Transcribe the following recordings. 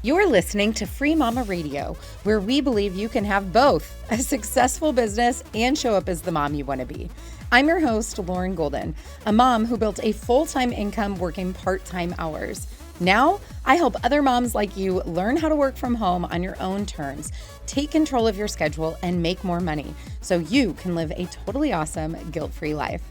You're listening to Free Mama Radio, where we believe you can have both a successful business and show up as the mom you want to be. I'm your host, Lauren Golden, a mom who built a full-time income working part-time hours. Now, I help other moms like you learn how to work from home on your own terms, take control of your schedule, and make more money so you can live a totally awesome, guilt-free life.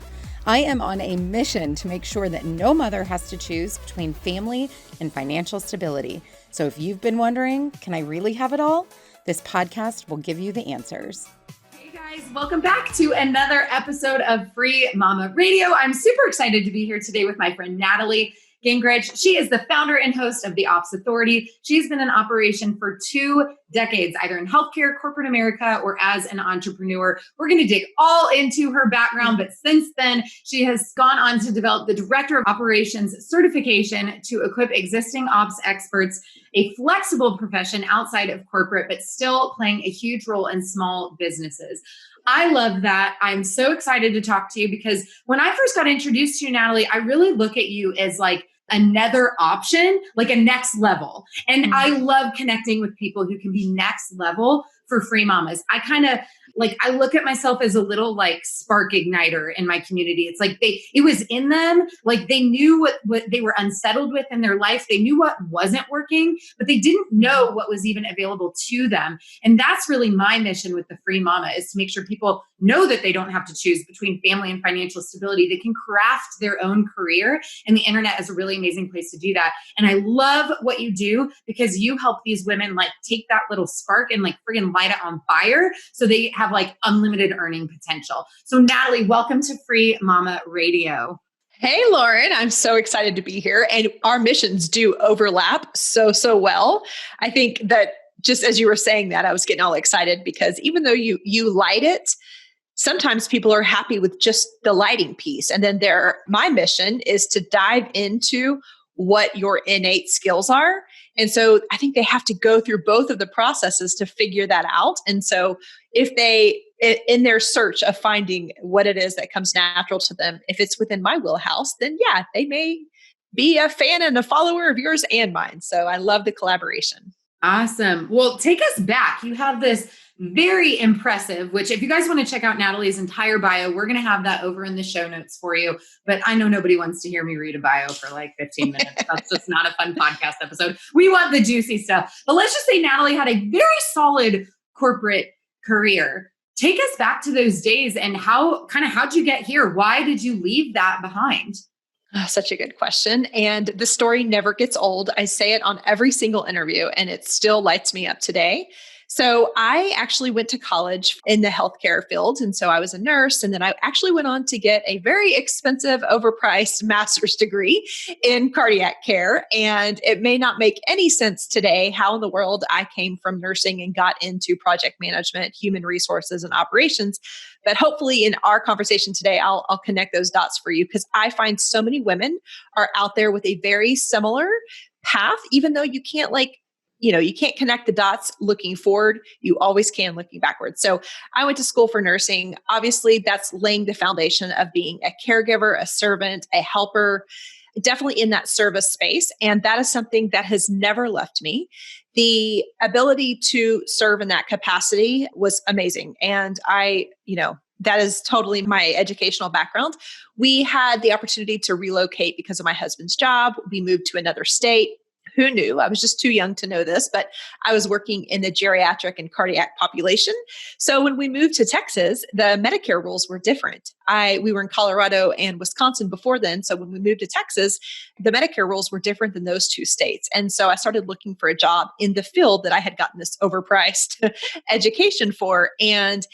I am on a mission to make sure that no mother has to choose between family and financial stability. So if you've been wondering, can I really have it all? This podcast will give you the answers. Hey guys, welcome back to another episode of Free Mama Radio. I'm super excited to be here today with my friend Natalie Gingrich. She is the founder and host of The Ops Authority. She's been in operation for 2 decades, either in healthcare, corporate America, or as an entrepreneur. We're going to dig all into her background, but since then, she has gone on to develop the Director of Operations certification to equip existing ops experts, a flexible profession outside of corporate, but still playing a huge role in small businesses. I love that. I'm so excited to talk to you because when I first got introduced to you, Natalie, I really look at you as like another option, like a next level. And I love connecting with people who can be next level for free mamas. I look at myself as a little like spark igniter in my community. It's like it was in them, like they knew what they were unsettled with in their life. They knew what wasn't working, but they didn't know what was even available to them. And that's really my mission with the Free Mama, is to make sure people know that they don't have to choose between family and financial stability. They can craft their own career, and the internet is a really amazing place to do that. And I love what you do because you help these women like take that little spark and like friggin' light it on fire so they have like unlimited earning potential. So Natalie, welcome to Free Mama Radio. Hey, Lauren, I'm so excited to be here. And our missions do overlap so well. I think that just as you were saying that, I was getting all excited because even though you light it, sometimes people are happy with just the lighting piece. And then my mission is to dive into what your innate skills are. And so I think they have to go through both of the processes to figure that out. And so if they, in their search of finding what it is that comes natural to them, if it's within my wheelhouse, then yeah, they may be a fan and a follower of yours and mine. So I love the collaboration. Awesome. Well, take us back. You have this very impressive, which if you guys want to check out Natalie's entire bio, we're going to have that over in the show notes for you. But I know nobody wants to hear me read a bio for like 15 minutes. That's just not a fun podcast episode. We want the juicy stuff. But let's just say Natalie had a very solid corporate career. Take us back to those days and how'd you get here? Why did you leave that behind? Oh, such a good question. And the story never gets old. I say it on every single interview and it still lights me up today. So I actually went to college in the healthcare field. And so I was a nurse. And then I actually went on to get a very expensive, overpriced master's degree in cardiac care. And it may not make any sense today how in the world I came from nursing and got into project management, human resources, and operations. But hopefully in our conversation today, I'll connect those dots for you because I find so many women are out there with a very similar path, even though you can't you can't connect the dots looking forward. You always can looking backwards. So I went to school for nursing. Obviously, that's laying the foundation of being a caregiver, a servant, a helper, definitely in that service space. And that is something that has never left me. The ability to serve in that capacity was amazing. And that is totally my educational background. We had the opportunity to relocate because of my husband's job. We moved to another state. Who knew? I was just too young to know this, but I was working in the geriatric and cardiac population. So when we moved to Texas, the Medicare rules were different. We were in Colorado and Wisconsin before then. So when we moved to Texas, the Medicare rules were different than those 2 states. And so I started looking for a job in the field that I had gotten this overpriced education for. And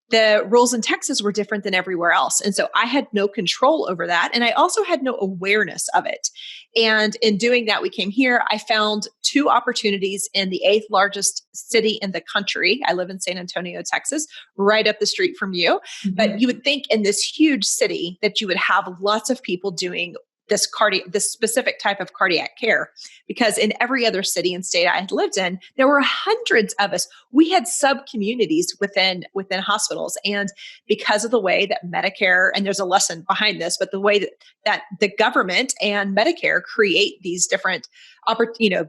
the rules in Texas were different than everywhere else. And so I had no control over that. And I also had no awareness of it. And in doing that, we came here. I found 2 opportunities in the 8th largest city in the country. I live in San Antonio, Texas, right up the street from you. Mm-hmm. But you would think in this huge city that you would have lots of people doing this specific type of cardiac care, because in every other city and state I had lived in, there were hundreds of us. We had sub communities within hospitals. And because of the way that Medicare, and there's a lesson behind this, but the way that the government and Medicare create these different,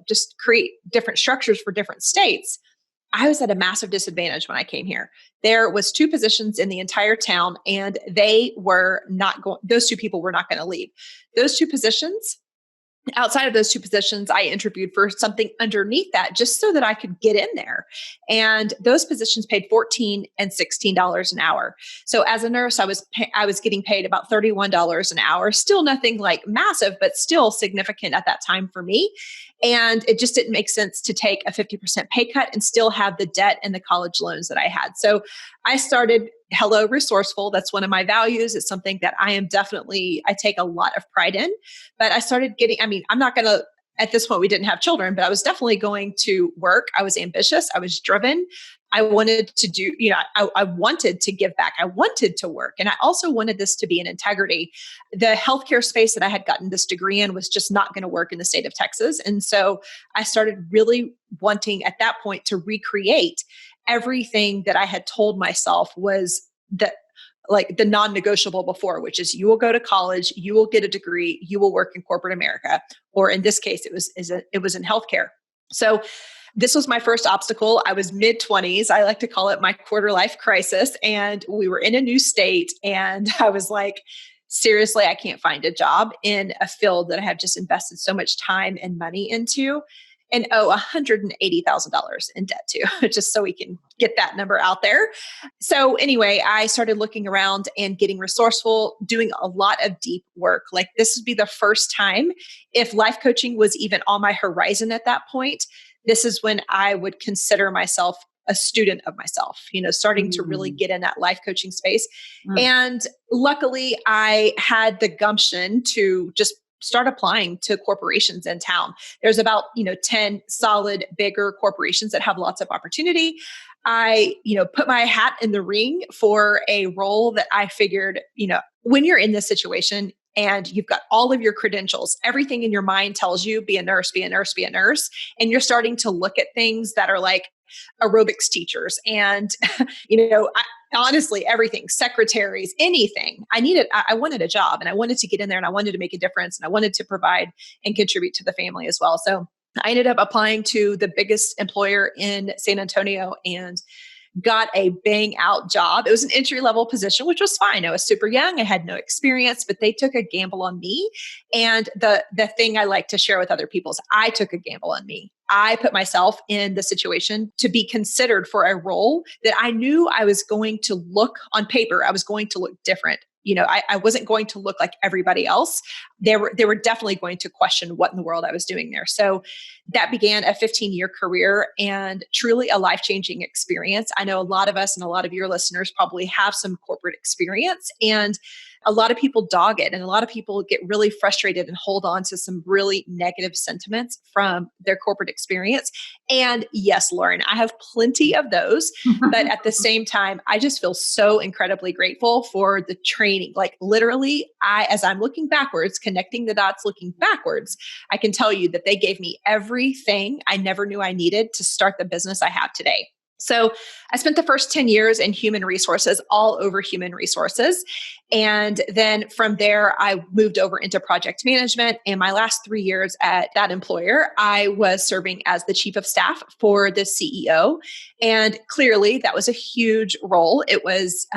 just create different structures for different states, I was at a massive disadvantage when I came here. There was 2 positions in the entire town, and those 2 people were not going to leave. Those 2 positions, outside of those 2 positions, I interviewed for something underneath that just so that I could get in there. And those positions paid $14 and $16 an hour. So as a nurse, I was getting paid about $31 an hour. Still nothing like massive, but still significant at that time for me. And it just didn't make sense to take a 50% pay cut and still have the debt and the college loans that I had. So I started Hello Resourceful. That's one of my values. It's something that I take a lot of pride in. But I started I'm not going to, at this point, we didn't have children, but I was definitely going to work. I was ambitious. I was driven. I wanted to do, I wanted to give back. I wanted to work. And I also wanted this to be an integrity. The healthcare space that I had gotten this degree in was just not going to work in the state of Texas. And so I started really wanting at that point to recreate everything that I had told myself was the non-negotiable before, which is you will go to college, you will get a degree, you will work in corporate America. Or in this case, it was in healthcare. So this was my first obstacle. I was mid-20s. I like to call it my quarter life crisis. And we were in a new state. And I was like, seriously, I can't find a job in a field that I have just invested so much time and money into, and owe $180,000 in debt to, just so we can get that number out there. So anyway, I started looking around and getting resourceful, doing a lot of deep work. Like this would be the first time, if life coaching was even on my horizon at that point, this is when I would consider myself a student of myself, starting to really get in that life coaching space. And luckily I had the gumption to just start applying to corporations in town. There's about, 10 solid, bigger corporations that have lots of opportunity. I, put my hat in the ring for a role that I figured, when you're in this situation and you've got all of your credentials, everything in your mind tells you, be a nurse, be a nurse, be a nurse. And you're starting to look at things that are like aerobics teachers and, honestly, everything, secretaries, anything. I wanted a job, and I wanted to get in there, and I wanted to make a difference, and I wanted to provide and contribute to the family as well. So I ended up applying to the biggest employer in San Antonio and got a bang out job. It was an entry level position, which was fine. I was super young. I had no experience, but they took a gamble on me. And the thing I like to share with other people is I took a gamble on me. I put myself in the situation to be considered for a role that I knew I was going to look on paper. I was going to look different. I wasn't going to look like everybody else. They were definitely going to question what in the world I was doing there. So that began a 15-year career and truly a life-changing experience. I know a lot of us and a lot of your listeners probably have some corporate experience, and a lot of people dog it, and a lot of people get really frustrated and hold on to some really negative sentiments from their corporate experience. And yes, Lauren, I have plenty of those, but at the same time, I just feel so incredibly grateful for the training. Like literally, as I'm looking backwards, connecting the dots, looking backwards, I can tell you that they gave me everything I never knew I needed to start the business I have today. So I spent the first 10 years in human resources, all over human resources. And then from there, I moved over into project management. And my last 3 years at that employer, I was serving as the chief of staff for the CEO. And clearly that was a huge role. It was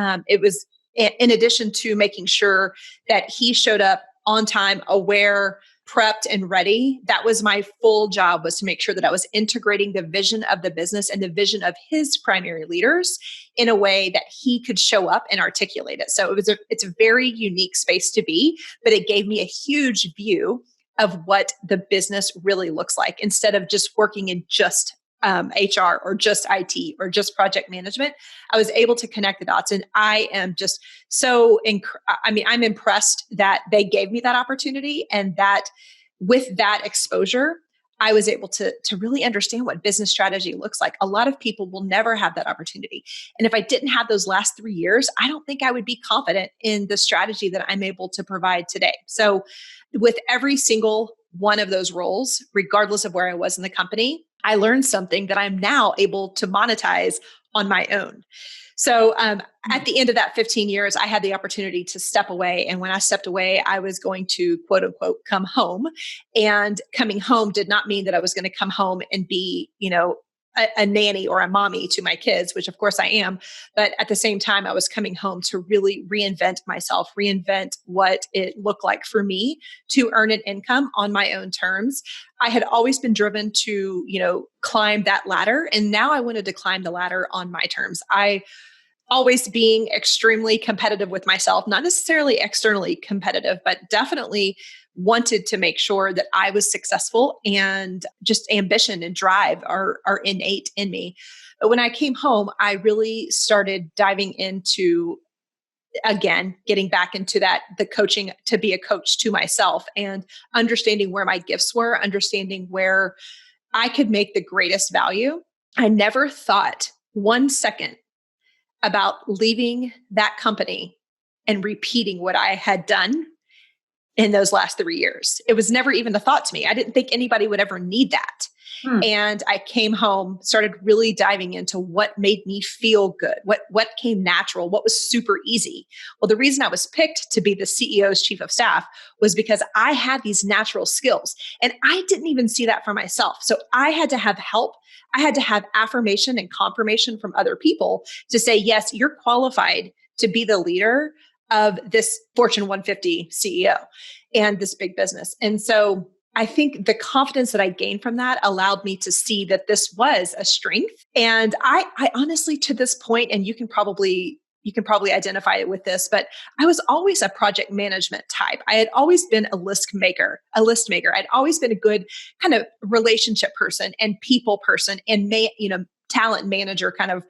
in addition to making sure that he showed up on time, aware, prepped and ready. That was my full job, was to make sure that I was integrating the vision of the business and the vision of his primary leaders in a way that he could show up and articulate it. So it's a very unique space to be, but it gave me a huge view of what the business really looks like instead of just working in just HR or just IT or just project management. I was able to connect the dots, and I am just I'm impressed that they gave me that opportunity, and that with that exposure, I was able to really understand what business strategy looks like. A lot of people will never have that opportunity. And if I didn't have those last 3 years, I don't think I would be confident in the strategy that I'm able to provide today. So with every single one of those roles, regardless of where I was in the company, I learned something that I'm now able to monetize on my own. So at the end of that 15 years, I had the opportunity to step away. And when I stepped away, I was going to quote unquote come home. And coming home did not mean that I was going to come home and be, a nanny or a mommy to my kids, which of course I am. But at the same time, I was coming home to really reinvent myself, reinvent what it looked like for me to earn an income on my own terms. I had always been driven to, climb that ladder. And now I wanted to climb the ladder on my terms. I always being extremely competitive with myself, not necessarily externally competitive, but definitely wanted to make sure that I was successful, and just ambition and drive are innate in me. But when I came home, I really started diving into, again, getting back into the coaching, to be a coach to myself and understanding where my gifts were, understanding where I could make the greatest value. I never thought 1 second about leaving that company and repeating what I had done in those last 3 years. It was never even the thought to me. I didn't think anybody would ever need that. And I came home, started really diving into what made me feel good, what came natural, what was super easy. Well, the reason I was picked to be the CEO's chief of staff was because I had these natural skills, and I didn't even see that for myself. So I had to have help. I had to have affirmation and confirmation from other people to say, yes, you're qualified to be the leader of this Fortune 150 CEO and this big business. And so I think the confidence that I gained from that allowed me to see that this was a strength. And I honestly, to this point, and you can probably identify it with this, but I was always a project management type. I had always been a list maker. I'd always been a good kind of relationship person and people person and talent manager kind of,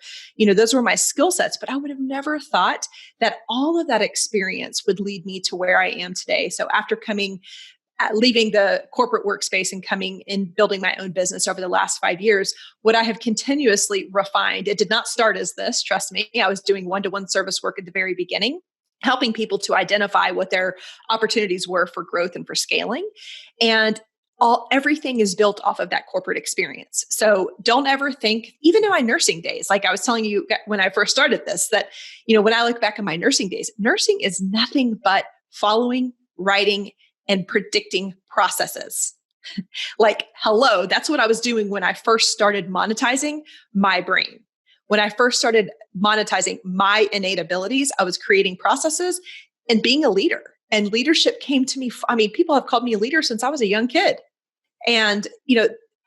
those were my skill sets, but I would have never thought that all of that experience would lead me to where I am today. So after leaving the corporate workspace and coming and building my own business over the last 5 years, what I have continuously refined, it did not start as this, trust me. I was doing one-to-one service work at the very beginning, helping people to identify what their opportunities were for growth and for scaling. And everything is built off of that corporate experience. So don't ever think, even in my nursing days, like I was telling you when I first started this, that, when I look back at my nursing days, nursing is nothing but following, writing, and predicting processes. Like, hello, that's what I was doing when I first started monetizing my brain. When I first started monetizing my innate abilities, I was creating processes and being a leader. And leadership came to me. People have called me a leader since I was a young kid. And,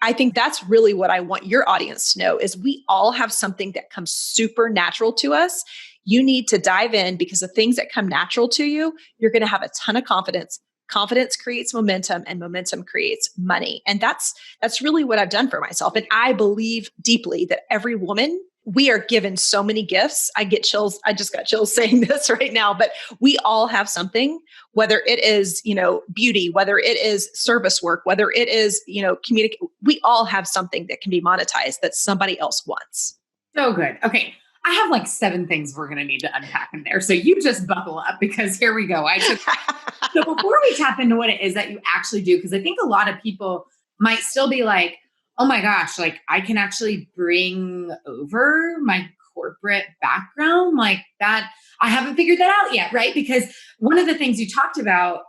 I think that's really what I want your audience to know is we all have something that comes super natural to us. You need to dive in, because the things that come natural to you, you're going to have a ton of confidence. Confidence creates momentum, and momentum creates money. And that's really what I've done for myself. And I believe deeply that every woman, we are given so many gifts. I get chills. I just got chills saying this right now, but we all have something, whether it is, beauty, whether it is service work, whether it is, communicate. We all have something that can be monetized that somebody else wants. So good. Okay. I have like 7 things we're going to need to unpack in there. So you just buckle up, because here we go. So before we tap into what it is that you actually do, because I think a lot of people might still be like, oh my gosh, like I can actually bring over my corporate background like that. I haven't figured that out yet, right? Because one of the things you talked about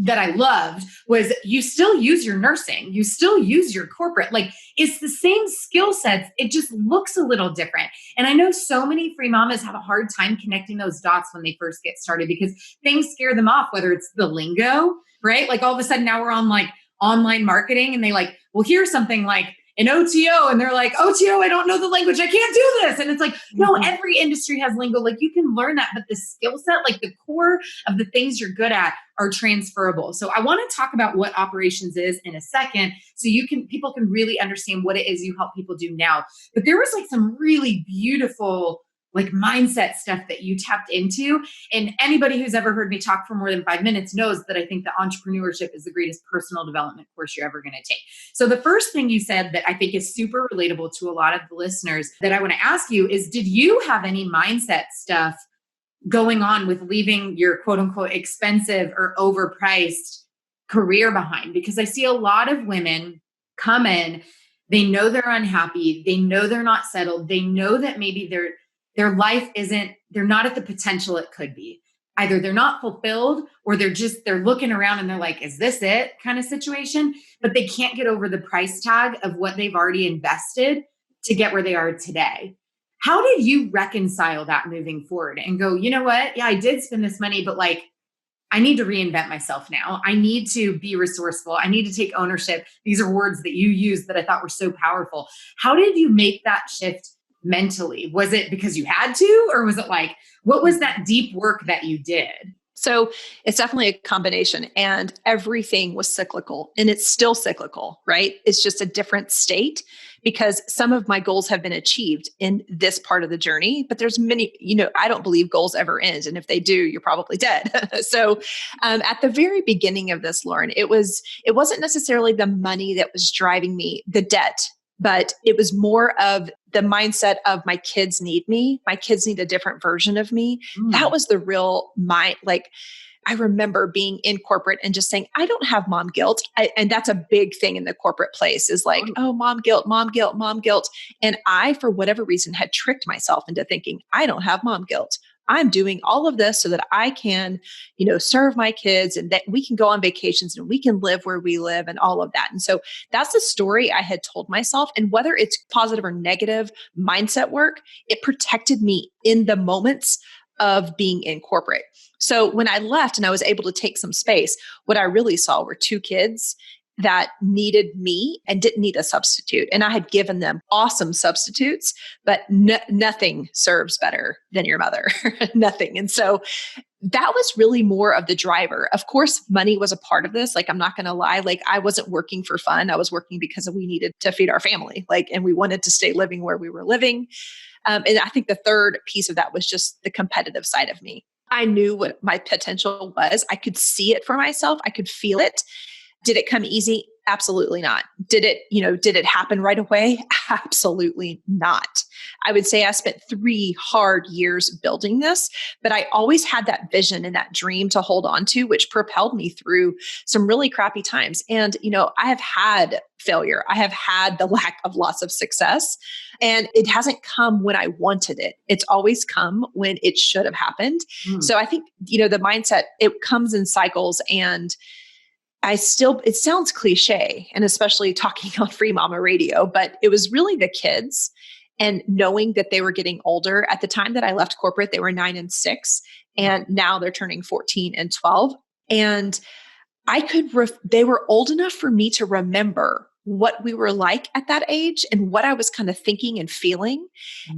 that I loved was you still use your nursing, you still use your corporate, like it's the same skill sets. It just looks a little different. And I know so many free mamas have a hard time connecting those dots when they first get started, because things scare them off, whether it's the lingo, right? Like all of a sudden now we're on like online marketing, and they will hear something like an OTO, and they're like, OTO, I don't know the language, I can't do this. And it's like, no, every industry has lingo. Like you can learn that, but the skill set, like the core of the things you're good at are transferable. So I want to talk about what operations is in a second, so people can really understand what it is you help people do now. But there was like some really beautiful like mindset stuff that you tapped into. And anybody who's ever heard me talk for more than 5 minutes knows that I think that entrepreneurship is the greatest personal development course you're ever going to take. So the first thing you said that I think is super relatable to a lot of the listeners that I want to ask you is, did you have any mindset stuff going on with leaving your quote unquote expensive or overpriced career behind? Because I see a lot of women come in, they know they're unhappy, they know they're not settled, they know that maybe their life isn't, they're not at the potential it could be. Either they're not fulfilled or they're looking around and they're like, is this it kind of situation? But they can't get over the price tag of what they've already invested to get where they are today. How did you reconcile that moving forward and go, you know what? Yeah, I did spend this money, but like, I need to reinvent myself now. I need to be resourceful. I need to take ownership. These are words that you used that I thought were so powerful. How did you make that shift mentally? Was it because you had to, or was it like, what was that deep work that you did? So it's definitely a combination, and everything was cyclical, and it's still cyclical, right? It's just a different state because some of my goals have been achieved in this part of the journey, but there's many, I don't believe goals ever end. And if they do, you're probably dead. So at the very beginning of this, Lauren, it wasn't necessarily the money that was driving me, the debt, but it was more of the mindset of my kids need me. My kids need a different version of me. That was the real I remember being in corporate and just saying, I don't have mom guilt. And that's a big thing in the corporate place is like, oh, mom guilt, mom guilt, mom guilt. And I, for whatever reason, had tricked myself into thinking, I don't have mom guilt. I'm doing all of this so that I can, serve my kids and that we can go on vacations and we can live where we live and all of that. And so that's the story I had told myself. And whether it's positive or negative mindset work, it protected me in the moments of being in corporate. So when I left and I was able to take some space, what I really saw were two kids that needed me and didn't need a substitute. And I had given them awesome substitutes, but nothing serves better than your mother, nothing. And so that was really more of the driver. Of course, money was a part of this. Like, I'm not going to lie. Like, I wasn't working for fun. I was working because we needed to feed our family, and we wanted to stay living where we were living. And I think the third piece of that was just the competitive side of me. I knew what my potential was. I could see it for myself. I could feel it. Did it come easy? Absolutely not. Did it happen right away? Absolutely not. I would say I spent 3 hard years building this, but I always had that vision and that dream to hold on to, which propelled me through some really crappy times. And, I have had failure. I have had the lack of lots of success, and it hasn't come when I wanted it. It's always come when it should have happened. So I think, the mindset, it comes in cycles, and it sounds cliche, and especially talking on Free Mama Radio, but it was really the kids and knowing that they were getting older. At the time that I left corporate, they were 9 and 6, and now they're turning 14 and 12. And they were old enough for me to remember what we were like at that age and what I was kind of thinking and feeling.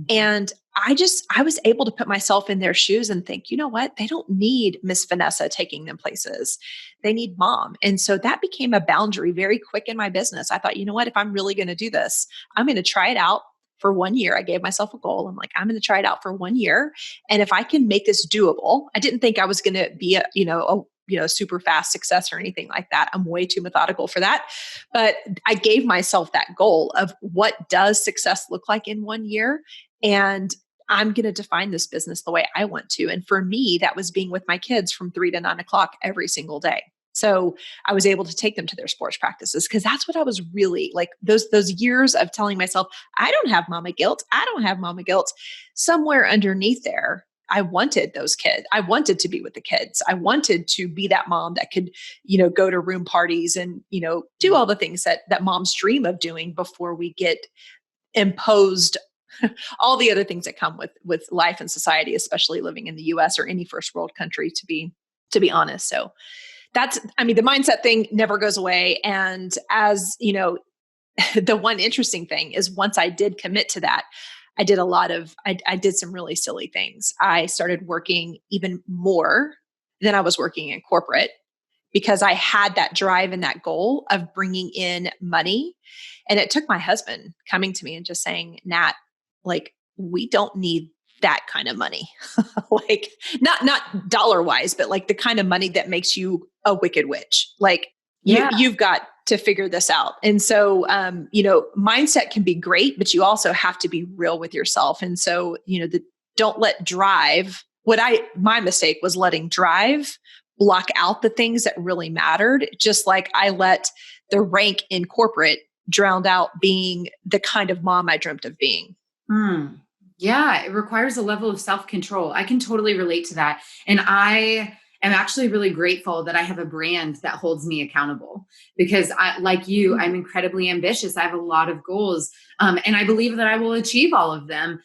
And I was able to put myself in their shoes and think, you know what? They don't need Miss Vanessa taking them places. They need mom. And so that became a boundary very quick in my business. I thought, you know what? If I'm really going to do this, I'm going to try it out for 1 year. I gave myself a goal. I'm like, I'm going to try it out for 1 year. And if I can make this doable, I didn't think I was going to be a super fast success or anything like that. I'm way too methodical for that. But I gave myself that goal of what does success look like in 1 year? And I'm going to define this business the way I want to. And for me, that was being with my kids from 3 to 9 o'clock every single day. So I was able to take them to their sports practices because that's what I was really like, those years of telling myself, I don't have mama guilt. I don't have mama guilt. Somewhere underneath there, I wanted those kids. I wanted to be with the kids. I wanted to be that mom that could, go to room parties and, do all the things that moms dream of doing before we get imposed all the other things that come with life and society, especially living in the US or any first world country, to be honest. So the mindset thing never goes away. And as the one interesting thing is once I did commit to that, I did some really silly things. I started working even more than I was working in corporate because I had that drive and that goal of bringing in money. And it took my husband coming to me and just saying, Nat, like, we don't need that kind of money, like not dollar wise, but like the kind of money that makes you a wicked witch. Like you've got to figure this out. And so, mindset can be great, but you also have to be real with yourself. And so, don't let drive. My mistake was letting drive block out the things that really mattered. Just like I let the rank in corporate drown out being the kind of mom I dreamt of being. Yeah, it requires a level of self-control. I can totally relate to that. And I am actually really grateful that I have a brand that holds me accountable, because like you, I'm incredibly ambitious. I have a lot of goals. And I believe that I will achieve all of them,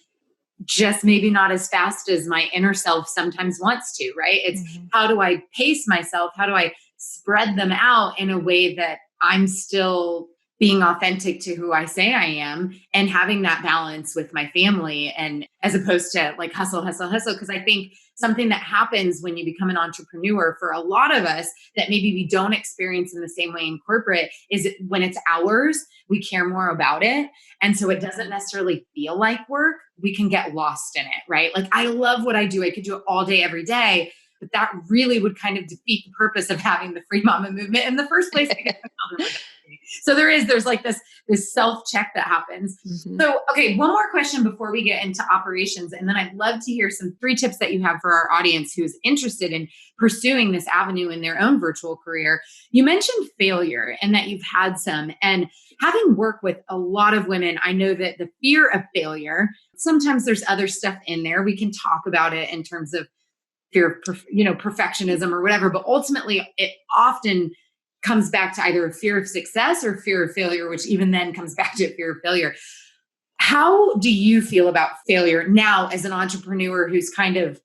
just maybe not as fast as my inner self sometimes wants to, right? It's how do I pace myself? How do I spread them out in a way that I'm still being authentic to who I say I am, and having that balance with my family, and as opposed to like hustle. Because I think something that happens when you become an entrepreneur for a lot of us that maybe we don't experience in the same way in corporate is when it's ours, we care more about it. And so it doesn't necessarily feel like work. We can get lost in it, right? Like I love what I do. I could do it all day, every day. But that really would kind of defeat the purpose of having the Free Mama movement in the first place. So there's like this self-check that happens. So, okay, one more question before we get into operations. And then I'd love to hear some 3 tips that you have for our audience who's interested in pursuing this avenue in their own virtual career. You mentioned failure and that you've had some. And having worked with a lot of women, I know that the fear of failure, sometimes there's other stuff in there. We can talk about it in terms of fear of, perfectionism or whatever. But ultimately, it often comes back to either a fear of success or fear of failure, which even then comes back to a fear of failure. How do you feel about failure now as an entrepreneur who's kind of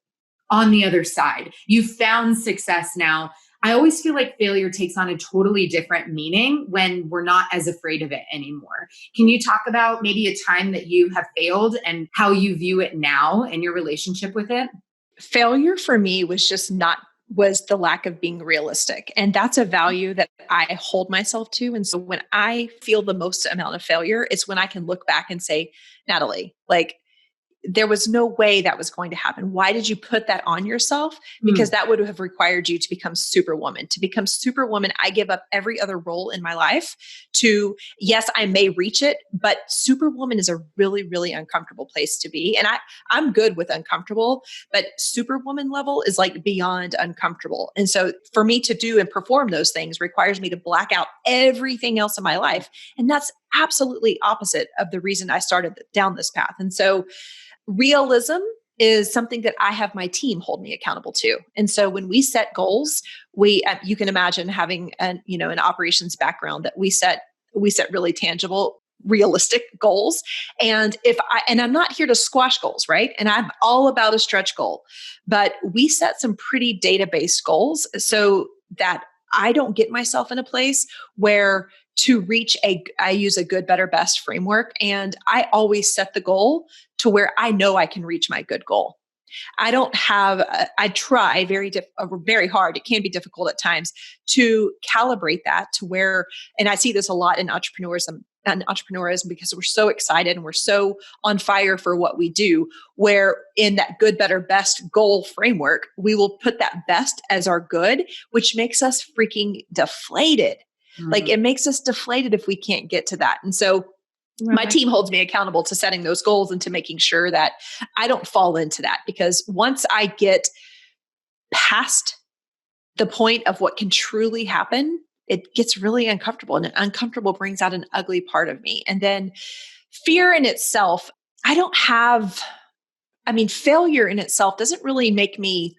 on the other side? You've found success now. I always feel like failure takes on a totally different meaning when we're not as afraid of it anymore. Can you talk about maybe a time that you have failed and how you view it now and your relationship with it? Failure for me was the lack of being realistic. And that's a value that I hold myself to. And so when I feel the most amount of failure, it's when I can look back and say, Natalie, like, there was no way that was going to happen. Why did you put that on yourself? Because that would have required you to become Superwoman. To become Superwoman, I give up every other role in my life to, yes, I may reach it, but Superwoman is a really, really uncomfortable place to be. And I'm good with uncomfortable, but Superwoman level is like beyond uncomfortable. And so for me to do and perform those things requires me to black out everything else in my life. And that's absolutely opposite of the reason I started down this path. And so realism is something that I have my team hold me accountable to. And so when we set goals, you can imagine having an operations background that we set really tangible, realistic goals. And I'm not here to squash goals, right? And I'm all about a stretch goal, but we set some pretty data-based goals so that I don't get myself in a place where to reach I use a good, better, best framework. And I always set the goal to where I know I can reach my good goal. I try very hard. It can be difficult at times to calibrate that to where, and I see this a lot in entrepreneurism because we're so excited and we're so on fire for what we do, where in that good, better, best goal framework, we will put that best as our good, which makes us freaking deflated. Like it makes us deflated if we can't get to that. And so my team holds me accountable to setting those goals and to making sure that I don't fall into that, because once I get past the point of what can truly happen, it gets really uncomfortable, and uncomfortable brings out an ugly part of me. And then fear in itself, failure in itself doesn't really make me,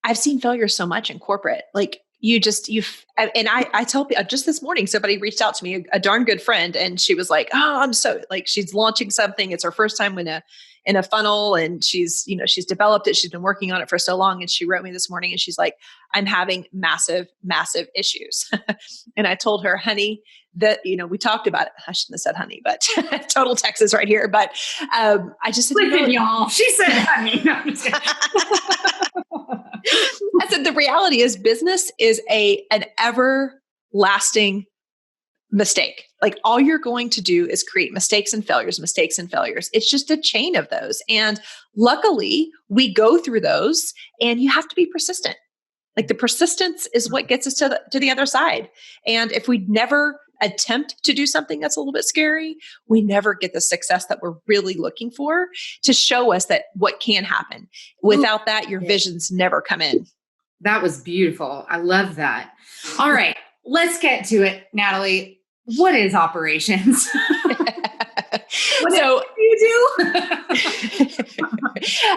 I've seen failure so much in corporate. Like I tell people, just this morning, somebody reached out to me, a darn good friend, and she was like, oh, I'm so like, she's launching something. It's her first time in a funnel, and she's developed it. She's been working on it for so long. And she wrote me this morning and she's like, I'm having massive, massive issues. And I told her, honey, that, we talked about it. I shouldn't have said honey, but total Texas right here. But I just said, listen, y'all, she said honey. No, I'm just kidding. I said, the reality is business is an everlasting mistake. Like all you're going to do is create mistakes and failures, mistakes and failures. It's just a chain of those. And luckily we go through those, and you have to be persistent. Like the persistence is what gets us to the other side. And if we never attempt to do something that's a little bit scary, we never get the success that we're really looking for to show us that what can happen. Without that, your visions never come in. That was beautiful. I love that. All right, let's get to it, Natalie. What is operations? What do you do?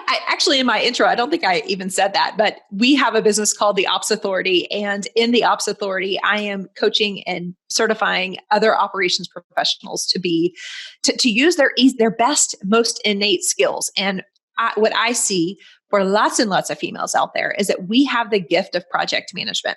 I actually, in my intro, I don't think I even said that, but we have a business called the Ops Authority. And in the Ops Authority, I am coaching and certifying other operations professionals to use their best, most innate skills. And what I see for lots and lots of females out there is that we have the gift of project management.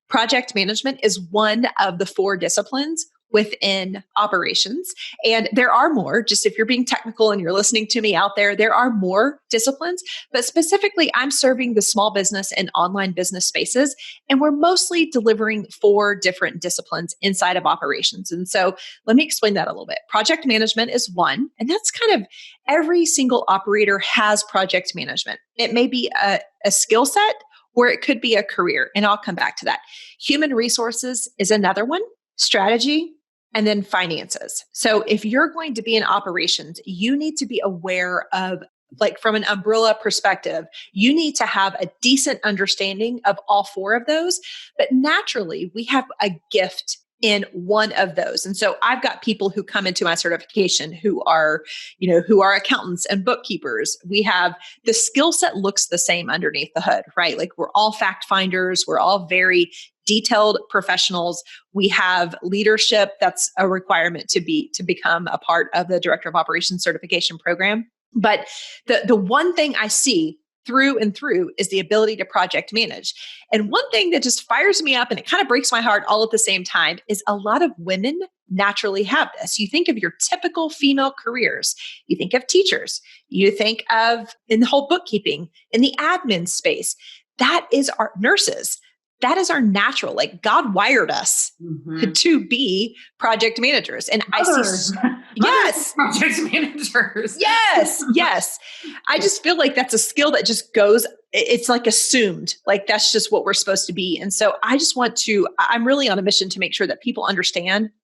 Project management is one of the 4 disciplines within operations. And there are more, just if you're being technical and you're listening to me out there are more disciplines, but specifically I'm serving the small business and online business spaces. And we're mostly delivering 4 different disciplines inside of operations. And so let me explain that a little bit. Project management is one, and that's kind of every single operator has project management. It may be a skill set, or it could be a career. And I'll come back to that. Human resources is another one, strategy, and then finances. So if you're going to be in operations, you need to be aware of, like from an umbrella perspective, you need to have a decent understanding of all 4 of those. But naturally, we have a gift in one of those. And so I've got people who come into my certification who are accountants and bookkeepers. We have the skill set looks the same underneath the hood, right? Like we're all fact finders. We're all very detailed professionals. We have leadership. That's a requirement to become a part of the Director of Operations certification program. But the one thing I see through and through is the ability to project manage. And one thing that just fires me up and it kind of breaks my heart all at the same time is a lot of women naturally have this. You think of your typical female careers. You think of teachers. You think of in the whole bookkeeping, in the admin space. That is our nurses. That is our natural, like God wired us to be project managers. And I see, yes, project managers. Yes. I just feel like that's a skill that just goes, it's like assumed, like that's just what we're supposed to be. And so I'm really on a mission to make sure that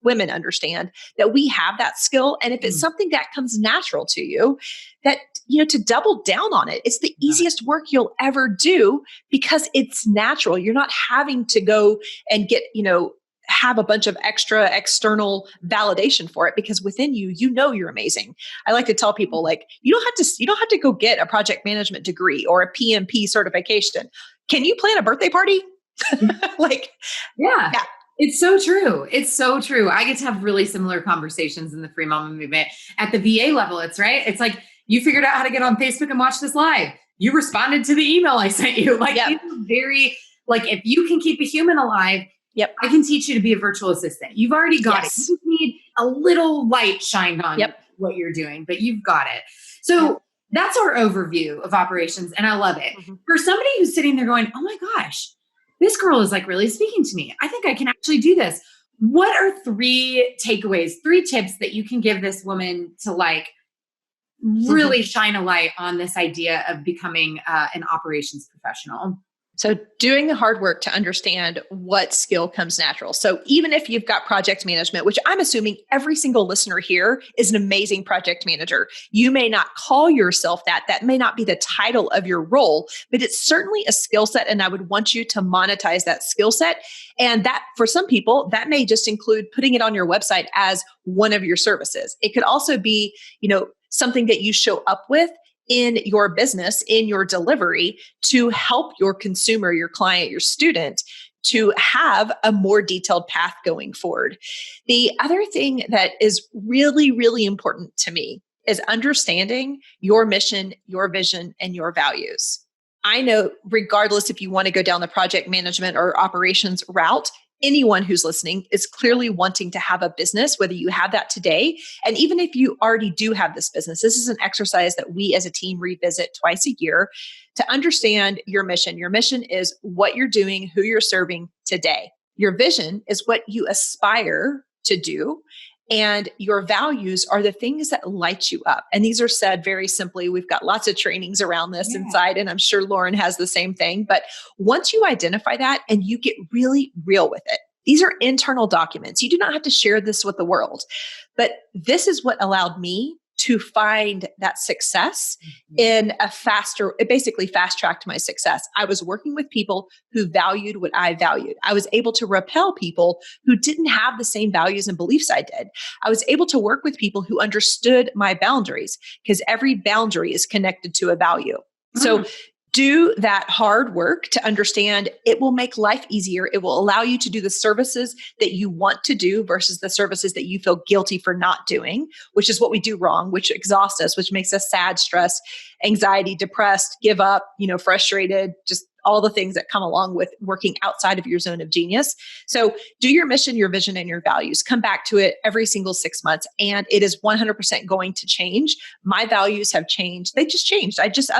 women understand that we have that skill. And if it's something that comes natural to you, that, to double down on it. It's the easiest work you'll ever do because it's natural. You're not having to go and get, have a bunch of extra external validation for it because within you, you're amazing. I like to tell people like, you don't have to go get a project management degree or a PMP certification. Can you plan a birthday party? Yeah. It's so true. It's so true. I get to have really similar conversations in the Free Mama movement at the VA level. It's right. It's like, you figured out how to get on Facebook and watch this live. You responded to the email I sent you. It's very, if you can keep a human alive, I can teach you to be a virtual assistant. You've already got it. You just need a little light shined on what you're doing, but you've got it. So that's our overview of operations. And I love it. For somebody who's sitting there going, oh my gosh, this girl is really speaking to me. I think I can actually do this. What are 3 takeaways, 3 tips that you can give this woman to really shine a light on this idea of becoming an operations professional? So doing the hard work to understand what skill comes natural. So even if you've got project management, which I'm assuming every single listener here is an amazing project manager, you may not call yourself that. That may not be the title of your role, but it's certainly a skill set. And I would want you to monetize that skill set. And that for some people, that may just include putting it on your website as one of your services. It could also be, something that you show up with in your business, in your delivery to help your consumer, your client, your student to have a more detailed path going forward. The other thing that is really, really important to me is understanding your mission, your vision, and your values. I know regardless if you want to go down the project management or operations route, anyone who's listening is clearly wanting to have a business, whether you have that today. And even if you already do have this business, this is an exercise that we as a team revisit twice a year to understand your mission. Your mission is what you're doing, who you're serving today. Your vision is what you aspire to do. And your values are the things that light you up. And these are said very simply. We've got lots of trainings around this inside, and I'm sure Lauren has the same thing. But once you identify that and you get really real with it, these are internal documents. You do not have to share this with the world. But this is what allowed me to find that success in a faster, it basically fast tracked my success. I was working with people who valued what I valued. I was able to repel people who didn't have the same values and beliefs I did. I was able to work with people who understood my boundaries, because every boundary is connected to a value. So do that hard work to understand. It will make life easier. It will allow you to do the services that you want to do versus the services that you feel guilty for not doing, which is what we do wrong, which exhausts us, which makes us sad, stressed, anxiety, depressed, give up, frustrated, just all the things that come along with working outside of your zone of genius. So do your mission, your vision, and your values. Come back to it every single 6 months, and it is 100% going to change. My values have changed. They just changed. I just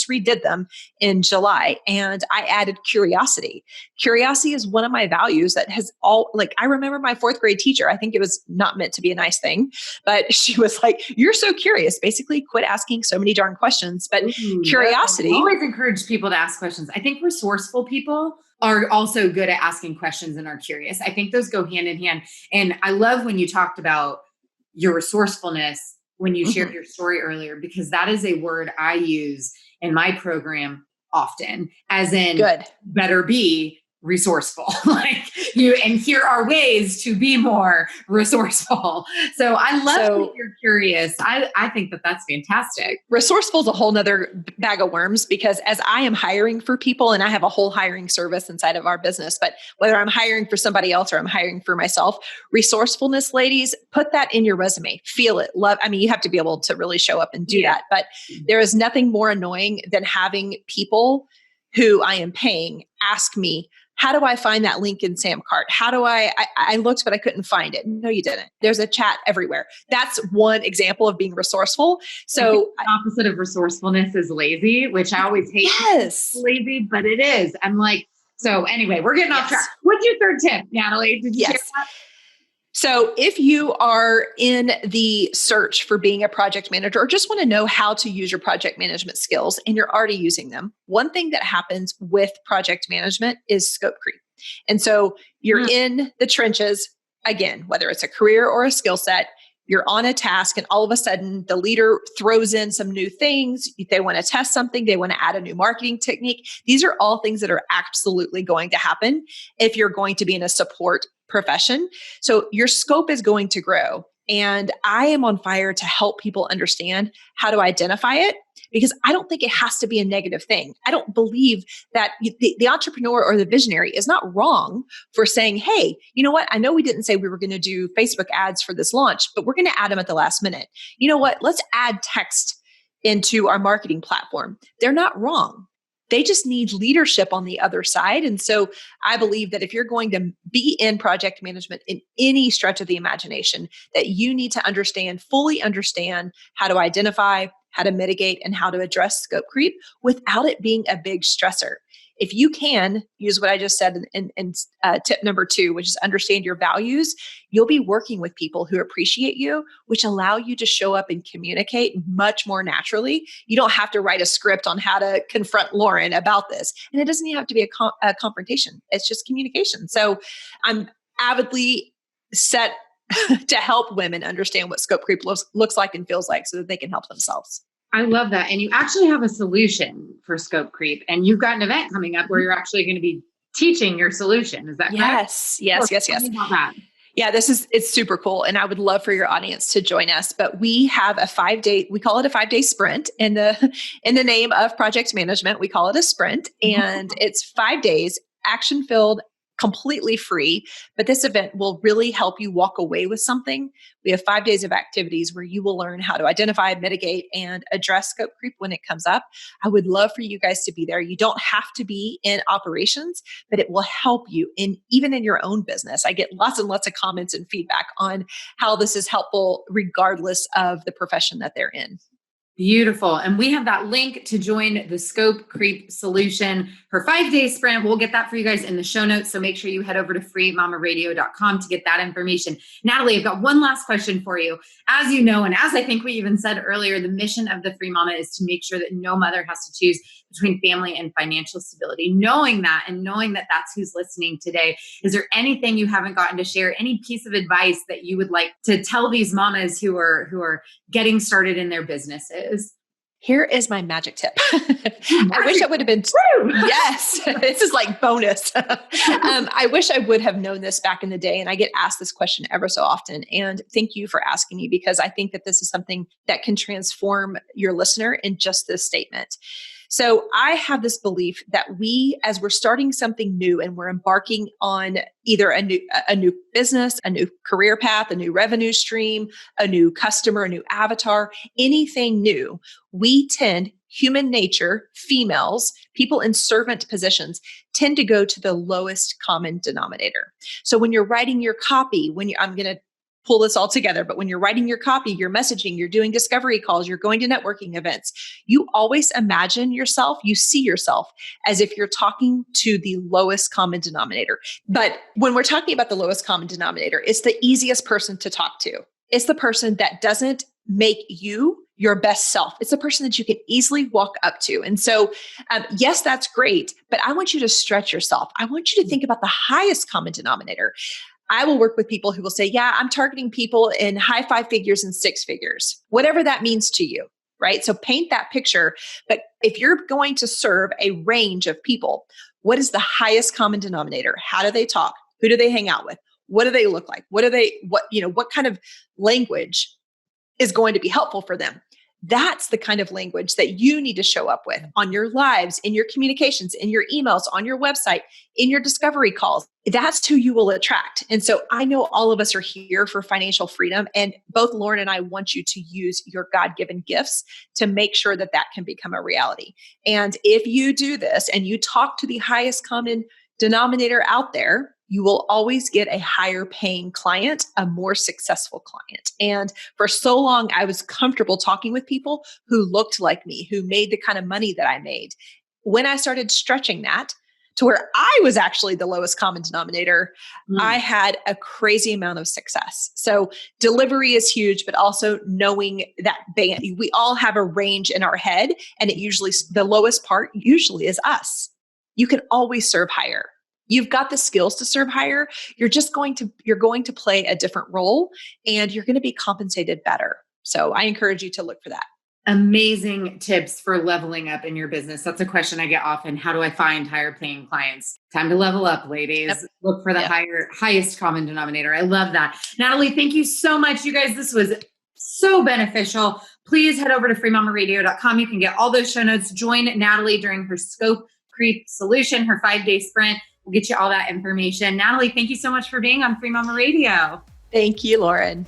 redid them in July, and I added curiosity. Curiosity is one of my values that has I remember my 4th grade teacher. I think it was not meant to be a nice thing, but she was like, "You're so curious. Basically, quit asking so many darn questions." But curiosity. I always encourage people to ask questions. I think resourceful people are also good at asking questions and are curious. I think those go hand in hand. And I love when you talked about your resourcefulness when you shared your story earlier, because that is a word I use in my program often, as in better be resourceful. And here are ways to be more resourceful. So I love that you're curious. I think that that's fantastic. Resourceful is a whole nother bag of worms, because as I am hiring for people, and I have a whole hiring service inside of our business, but whether I'm hiring for somebody else or I'm hiring for myself, resourcefulness, ladies, put that in your resume, feel it, love. I mean, you have to be able to really show up and do that, but there is nothing more annoying than having people who I am paying ask me, how do I find that link in Sam Cart? How do I looked, but I couldn't find it. No, you didn't. There's a chat everywhere. That's one example of being resourceful. So the opposite of resourcefulness is lazy, which I always hate. Yes. Lazy, but it is. I'm like, so anyway, we're getting off track. What's your 3rd tip, Natalie? Did you share that? So if you are in the search for being a project manager, or just want to know how to use your project management skills and you're already using them, one thing that happens with project management is scope creep. And so you're in the trenches, again, whether it's a career or a skill set, you're on a task, and all of a sudden the leader throws in some new things. They want to test something. They want to add a new marketing technique. These are all things that are absolutely going to happen if you're going to be in a support profession. So your scope is going to grow. And I am on fire to help people understand how to identify it, because I don't think it has to be a negative thing. I don't believe that the entrepreneur or the visionary is not wrong for saying, hey, you know what? I know we didn't say we were going to do Facebook ads for this launch, but we're going to add them at the last minute. You know what? Let's add text into our marketing platform. They're not wrong. They just need leadership on the other side. And so I believe that if you're going to be in project management in any stretch of the imagination, that you need to fully understand how to identify, how to mitigate, and how to address scope creep without it being a big stressor. If you can use what I just said in tip number 2, which is understand your values, you'll be working with people who appreciate you, which allow you to show up and communicate much more naturally. You don't have to write a script on how to confront Lauren about this. And it doesn't even have to be a confrontation. It's just communication. So I'm avidly set to help women understand what scope creep looks like and feels like, so that they can help themselves. I love that. And you actually have a solution for scope creep, and you've got an event coming up where you're actually going to be teaching your solution. Is that correct? Yes. Tell me about that. Yeah, it's super cool. And I would love for your audience to join us, but we have we call it a 5-day sprint in the name of project management. We call it a sprint, and it's 5 days, action filled, completely free, but this event will really help you walk away with something. We have 5 days of activities where you will learn how to identify, mitigate, and address scope creep when it comes up. I would love for you guys to be there. You don't have to be in operations, but it will help you even in your own business. I get lots and lots of comments and feedback on how this is helpful regardless of the profession that they're in. Beautiful. And we have that link to join the Scope Creep Solution, her 5-day sprint. We'll get that for you guys in the show notes. So make sure you head over to freemamaradio.com to get that information. Natalie, I've got one last question for you. As you know, and as I think we even said earlier, the mission of the Free Mama is to make sure that no mother has to choose between family and financial stability. Knowing that and knowing that that's who's listening today, is there anything you haven't gotten to share, any piece of advice that you would like to tell these mamas who are getting started in their businesses? Here is my magic tip. I wish I would have been true. Yes, this is like bonus. I wish I would have known this back in the day. And I get asked this question ever so often. And thank you for asking me, because I think that this is something that can transform your listener in just this statement. So I have this belief that we, as we're starting something new and we're embarking on either a new business, a new career path, a new revenue stream, a new customer, a new avatar, anything new, we tend, human nature, females, people in servant positions, tend to go to the lowest common denominator. So when you're writing your copy, I'm going to pull this all together, but when you're writing your copy, you're messaging, you're doing discovery calls, you're going to networking events, you always imagine yourself, you see yourself as if you're talking to the lowest common denominator. But when we're talking about the lowest common denominator, it's the easiest person to talk to. It's the person that doesn't make you your best self. It's a person that you can easily walk up to. And so, yes, that's great, but I want you to stretch yourself. I want you to think about the highest common denominator. I will work with people who will say, yeah, I'm targeting people in high 5 figures and 6 figures, whatever that means to you, right? So paint that picture. But if you're going to serve a range of people, what is the highest common denominator? How do they talk? Who do they hang out with? What do they look like? What kind of language is going to be helpful for them? That's the kind of language that you need to show up with on your lives, in your communications, in your emails, on your website, in your discovery calls. That's who you will attract. And so I know all of us are here for financial freedom. And both Lauren and I want you to use your God-given gifts to make sure that that can become a reality. And if you do this and you talk to the highest common denominator out there, you will always get a higher paying client, a more successful client. And for so long, I was comfortable talking with people who looked like me, who made the kind of money that I made. When I started stretching that to where I was actually the lowest common denominator, I had a crazy amount of success. So delivery is huge, but also knowing that we all have a range in our head, and the lowest part usually is us. You can always serve higher. You've got the skills to serve higher. You're going to play a different role, and you're going to be compensated better. So I encourage you to look for that. Amazing tips for leveling up in your business. That's a question I get often. How do I find higher paying clients? Time to level up, ladies. Yep. Look for the highest common denominator. I love that. Natalie, thank you so much. You guys, this was so beneficial. Please head over to freemamaradio.com. You can get all those show notes. Join Natalie during her Scope Creep Solution, her 5-day sprint. We'll get you all that information. Natalie, thank you so much for being on Free Mama Radio. Thank you, Lauren.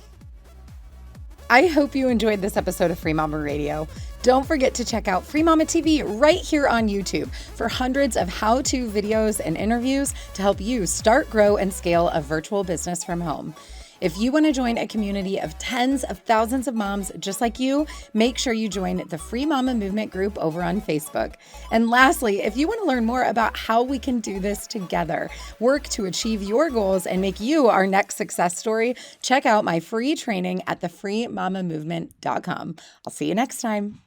I hope you enjoyed this episode of Free Mama Radio. Don't forget to check out Free Mama TV right here on YouTube for hundreds of how-to videos and interviews to help you start, grow, and scale a virtual business from home. If you want to join a community of tens of thousands of moms just like you, make sure you join the Free Mama Movement group over on Facebook. And lastly, if you want to learn more about how we can do this together, work to achieve your goals, and make you our next success story, check out my free training at thefreemamamovement.com. I'll see you next time.